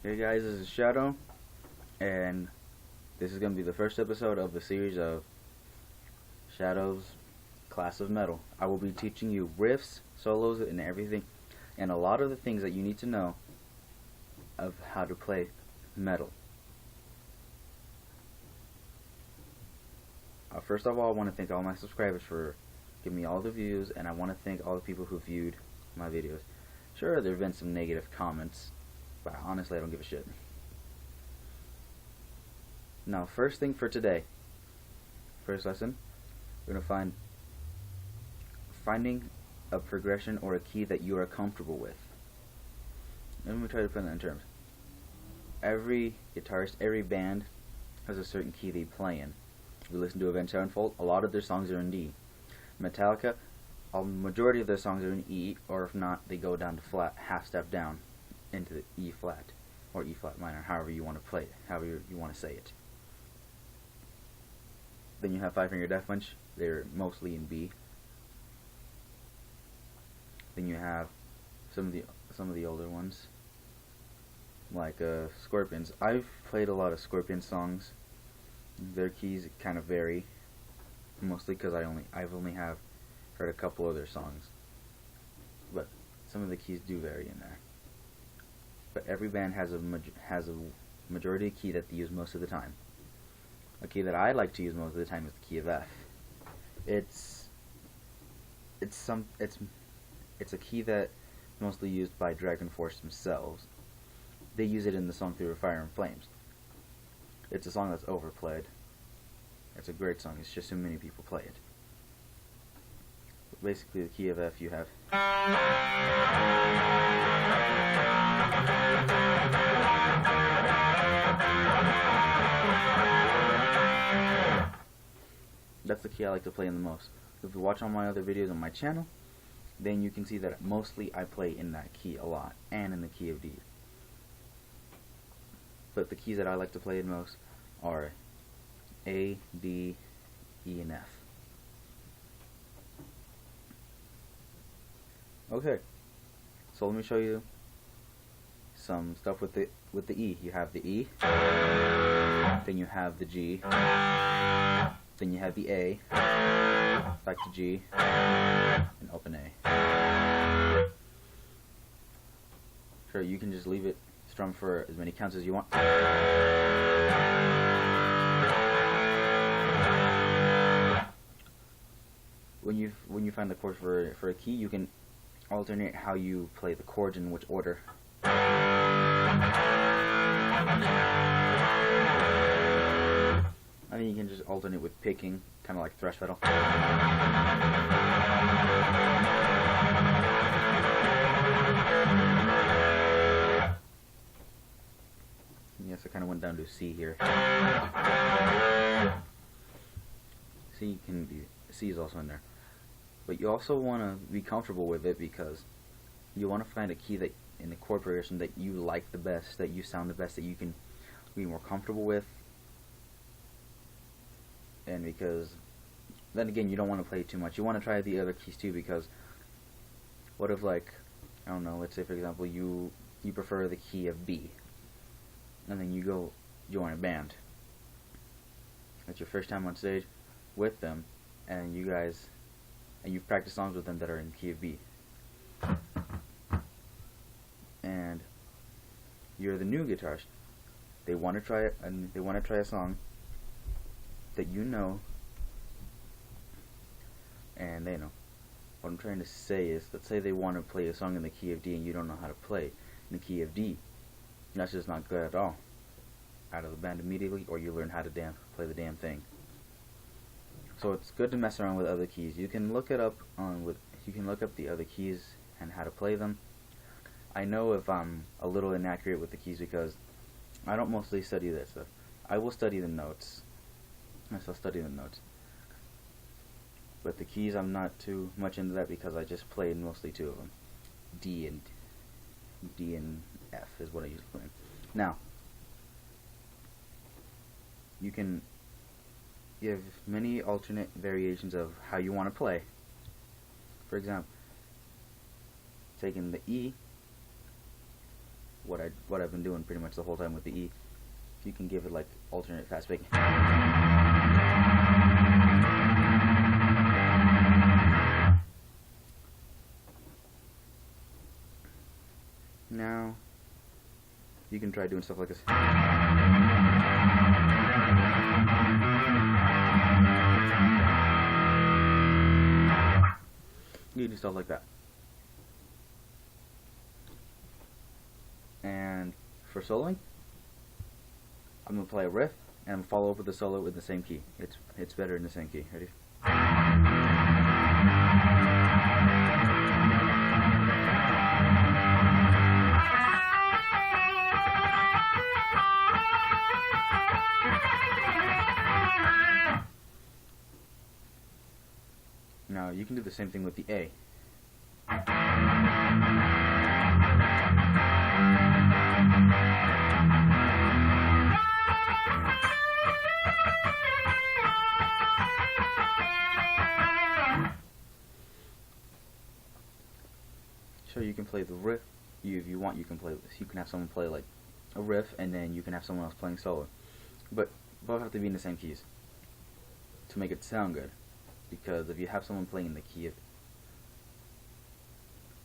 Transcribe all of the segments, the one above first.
Hey guys, this is Shadow, and this is going to be the first episode of the series of Shadow's Class of Metal. I will be teaching you riffs, solos, and everything, and a lot of the things that you need to know of how to play metal. First of all, I want to thank all my subscribers for giving me all the views, and I want to thank all the people who viewed my videos. Sure, there have been some negative comments, but honestly, I don't give a shit. Now, first thing for today, first lesson, we're going to finding a progression or a key that you are comfortable with. Let me try to put that in terms. Every guitarist, every band has a certain key they play in. If you listen to Avenged Sevenfold, a lot of their songs are in D. Metallica, a majority of their songs are in E, or if not, they go down to flat, half step down into the E flat, or E flat minor, however you want to play it, however you want to say it. Then you have Five Finger Death Punch, they're mostly in B. Then you have some of the older ones, like Scorpions. I've played a lot of Scorpion songs. Their keys kind of vary, mostly because I've only have heard a couple of their songs, but some of the keys do vary in there. But every band has a majority key that they use most of the time. A key that I like to use most of the time is the key of F. It's a key that mostly used by Dragon Force themselves. They use it in the song Through Fire and Flames. It's a song that's overplayed. It's a great song, it's just so many people play it. But basically, the key of F you have. That's the key I like to play in the most. If you watch all my other videos on my channel, then you can see that mostly I play in that key a lot, and in the key of D. But the keys that I like to play the most are A, D, E, and F. Okay, so let me show you some stuff with the E. You have the E, then you have the G, then you have the A, back to G, and open A. Sure, you can just leave it strum for as many counts as you want. When you find the chord for a key, you can alternate how you play the chords in which order. I mean, you can just alternate with picking, kind of like thrash metal. Yes, I kind of went down to C here. C is also in there. But you also want to be comfortable with it, because you want to find a key that in the chord progression that you like the best, that you sound the best, that you can be more comfortable with. And because then again, you don't want to play too much. You want to try the other keys too, because what if, like, I don't know, let's say for example you prefer the key of B, and then you go join a band. It's your first time on stage with them, and you've practiced songs with them that are in key of B, and you're the new guitarist. They want to try it, and they want to try a song that you know, and they know. What I'm trying to say is, let's say they want to play a song in the key of D and you don't know how to play in the key of D. That's just not good at all. Out of the band immediately, or you learn how to play the damn thing. So it's good to mess around with other keys. You can look it up you can look up the other keys and how to play them. I know if I'm a little inaccurate with the keys, because I don't mostly study that stuff. I will study the notes. But the keys, I'm not too much into that, because I just played mostly two of them. D and F is what I usually play. Now, you can give many alternate variations of how you want to play. For example, taking the E what I've been doing pretty much the whole time with the E. If you can give it like alternate fast picking. Now you can try doing stuff like this. You do stuff like that. And for soloing, I'm gonna play a riff and I'm gonna follow up with the solo with the same key. It's better in the same key. Ready? Now you can do the same thing with the A. So you can play the riff. If you want, you can play this. You can have someone play like a riff, and then you can have someone else playing solo. But both have to be in the same keys to make it sound good. Because if you have someone playing in the key of,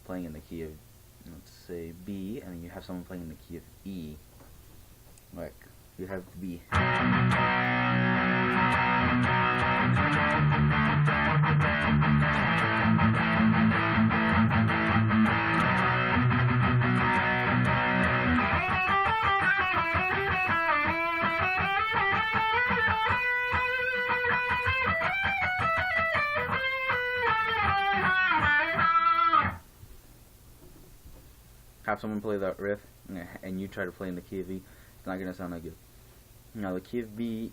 let's say B, and then you have someone playing in the key of E, like you have B. Have someone play that riff, and you try to play in the key of E, it's not gonna sound that good. Now the key of B,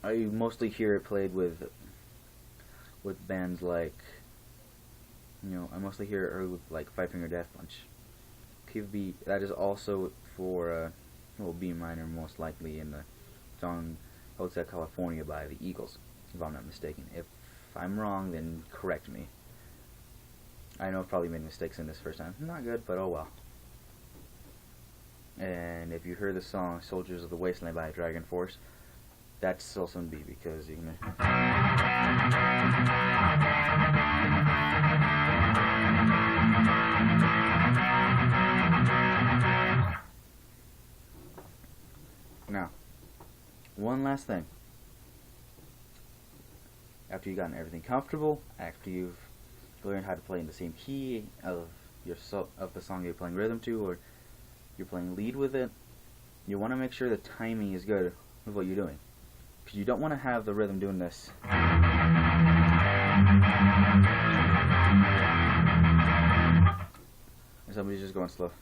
I mostly hear it played with bands like, I mostly hear it heard with like Five Finger Death Punch. Key of B, that is also for B minor most likely in the song Hotel California by the Eagles, if I'm not mistaken. If I'm wrong, then correct me. I know I've probably made mistakes in this first time. Not good, but oh well. And if you heard the song Soldiers of the Wasteland by Dragon Force, that's also in B because you can. Now, one last thing. After you've gotten everything comfortable, after you've learn how to play in the same key of the song you're playing rhythm to, or you're playing lead with it, you want to make sure the timing is good with what you're doing. Because you don't want to have the rhythm doing this. And somebody's just going slow.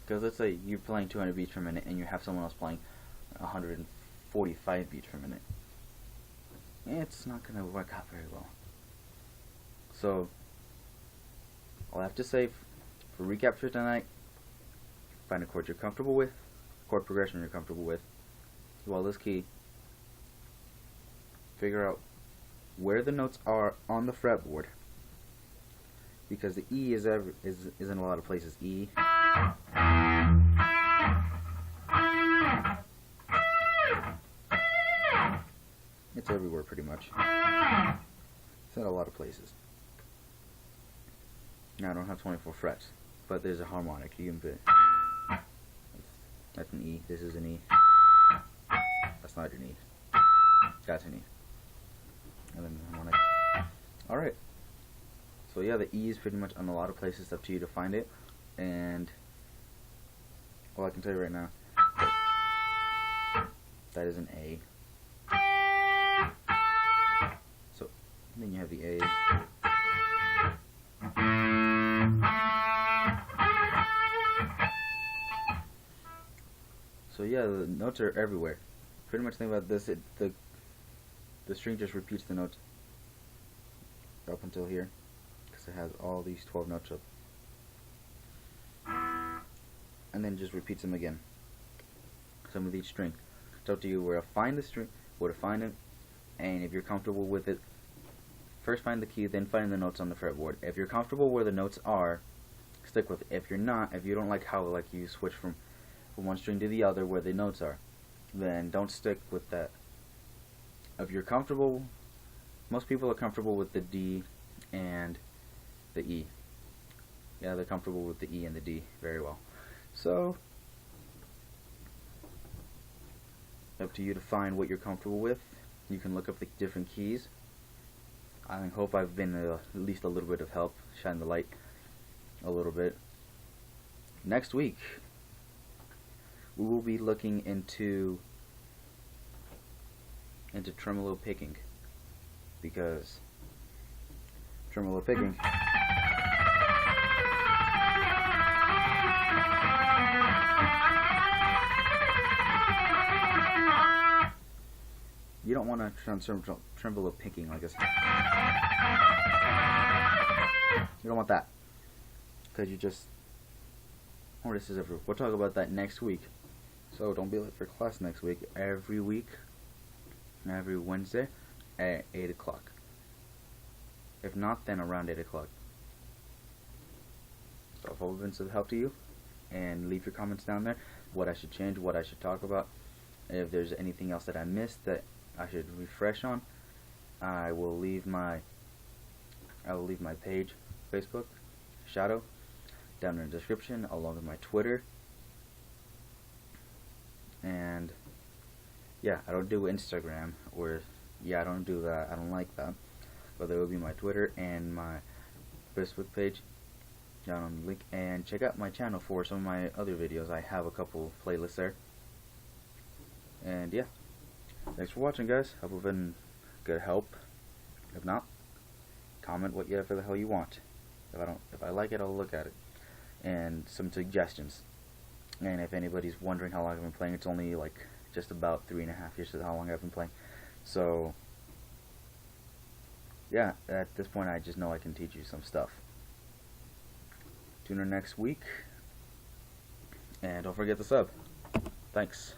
Because let's say you're playing 200 beats per minute and you have someone else playing 145 beats per minute. It's not going to work out very well. So, all I have to say for recap for tonight, find a chord you're comfortable with, chord progression you're comfortable with, while this key, figure out where the notes are on the fretboard, because the E is in a lot of places. E. It's everywhere pretty much. It's in a lot of places. Now I don't have 24 frets, but there's a harmonic. You can put. That's an E. This is an E. That's not an E. That's an E. And then the harmonic. Alright. So yeah, the E is pretty much on a lot of places. It's up to you to find it. And all I can tell you right now, that is an A. So then you have the A. So yeah, the notes are everywhere. Pretty much think about this, the string just repeats the notes up until here, because it has all these 12 notes up. And then just repeats them again. Some of each string. It's up to you where to find the string, where to find it, and if you're comfortable with it, first find the key, then find the notes on the fretboard. If you're comfortable where the notes are, stick with it. If you're not, if you don't like how you switch from one string to the other where the notes are, then don't stick with that. If you're comfortable, most people are comfortable with the D and the E. Yeah, they're comfortable with the E and the D very well. So, up to you to find what you're comfortable with. You can look up the different keys. I hope I've been at least a little bit of help, shine the light a little bit. Next week, we will be looking into tremolo picking, because tremolo picking you don't want to tremolo picking like this. You don't want that, because you just, oh, this is everywhere. We'll talk about that next week. So don't be late for class next week. Every week, every Wednesday at 8 o'clock. If not, then around 8 o'clock. So I hope it's of help to you, and leave your comments down there. What I should change, what I should talk about. If there's anything else that I missed that I should refresh on, I will leave my page, Facebook, Shadow, down in the description, along with my Twitter. And yeah, I don't do Instagram, or yeah, I don't do that. I don't like that. But there will be my Twitter and my Facebook page down on the link. And check out my channel for some of my other videos. I have a couple playlists there. And yeah, thanks for watching, guys. Hope I've been good help. If not, comment whatever the hell you want. If I like it, I'll look at it. And some suggestions. And if anybody's wondering how long I've been playing, it's only like just about 3.5 years is how long I've been playing. So yeah, at this point I just know I can teach you some stuff. Tune in next week, and don't forget the sub. Thanks.